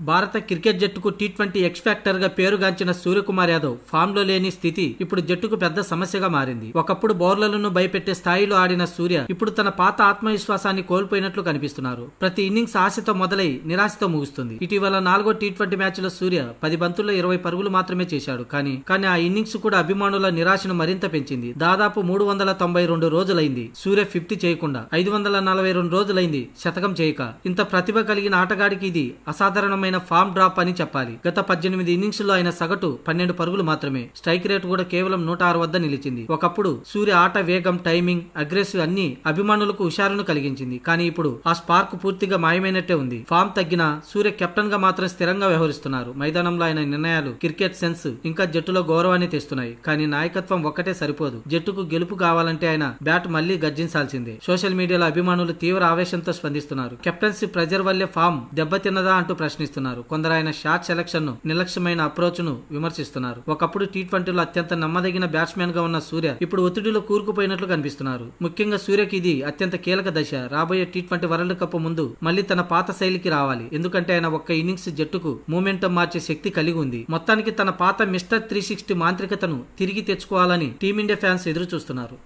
భారత క్రికెట్ జట్టుకు T20 X factor గా పేరుగాంచిన సూర్యకుమార్ యాదవ్ ఫామ్ లో లేని స్థితి ఇప్పుడు జట్టుకు పెద్ద సమస్యగా మారింది. ఒకప్పుడు బౌలర్లను భయపెట్టే స్థాయిలో ఆడిన సూర్య ఇప్పుడు తన పాత ఆత్మవిశ్వాసాన్ని కోల్పోయినట్లు కనిపిస్తున్నారు. ప్రతి ఇన్నింగ్స్ ఆశతో మొదలై నిరాశతో ముగుస్తుంది. ఇటీవల 4వ టీ20 మ్యాచ్ లో సూర్య 10 బంతుల్లో 20 పరుగులు మాత్రమే చేశాడు. కానీ ఆ ఇన్నింగ్స్ కూడా అభిమానుల నిరాశను మరింత పెంచింది. దాదాపు 392 రోజులైంది సూర్య 50 చేయకుండా. 542 రోజులైంది శతకం చేయక. ఇంత ప్రతిభ కలిగిన ఆటగాడికి ఇది అసాధారణమైన ఫామ్ డ్రాప్ అని చెప్పాలి. గత 18 ఇన్నింగ్స్ లో ఆయన సగటు 12 పరుగులు మాత్రమే. స్ట్రైక్ రేట్ కూడా కేవలం 106 వద్ద నిలిచింది. ఒకప్పుడు సూర్య ఆట వేగం, టైమింగ్, అగ్రెసివ్ అన్ని అభిమానులకు హుషారును కలిగించింది. కానీ ఇప్పుడు ఆ స్పార్క్ పూర్తిగా మాయమైనట్టే ఉంది. ఫామ్ తగ్గిన సూర్య కెప్టెన్ గా మాత్రం స్థిరంగా వ్యవహరిస్తున్నారు. మైదానంలో ఆయన నిర్ణయాలు, క్రికెట్ సెన్స్ ఇంకా జట్టులో గౌరవాన్ని తెస్తున్నాయి. కానీ నాయకత్వం ఒక్కటే సరిపోదు. జట్టుకు గెలుపు కావాలంటే ఆయన బ్యాట్ మళ్లీ గర్జించాల్సిందే. సోషల్ మీడియాలో అభిమానులు తీవ్ర ఆవేశంతో స్పందిస్తున్నారు. కెప్టెన్సీ ప్రెజర్ వల్లే ఫామ్ దెబ్బతిన్నదా అంటూ ప్రశ్నిస్తున్నారు. కొందరు ఆయన షాట్ సెలక్షన్ ను, నిర్లక్ష్యమైన అప్రోచ్ ను విమర్శిస్తున్నారు. ఒకప్పుడు టీ20లో అత్యంత నమ్మదగిన బ్యాట్స్మెన్ గా ఉన్న సూర్య ఇప్పుడు ఒత్తిడిలో కూరుకుపోయినట్లు కనిపిస్తున్నారు. ముఖ్యంగా సూర్యకి ఇది అత్యంత కీలక దశ. రాబోయే టీ20 వరల్డ్ కప్ ముందు మళ్లీ తన పాత శైలికి రావాలి. ఎందుకంటే ఆయన ఒక్క ఇన్నింగ్స్ జట్టుకు మూమెంటం మార్చే శక్తి కలిగి ఉంది. మొత్తానికి తన పాత మిస్టర్ 360 మాంత్రికతను తిరిగి తెచ్చుకోవాలని టీమిండియా ఫ్యాన్స్ ఎదురు చూస్తున్నారు.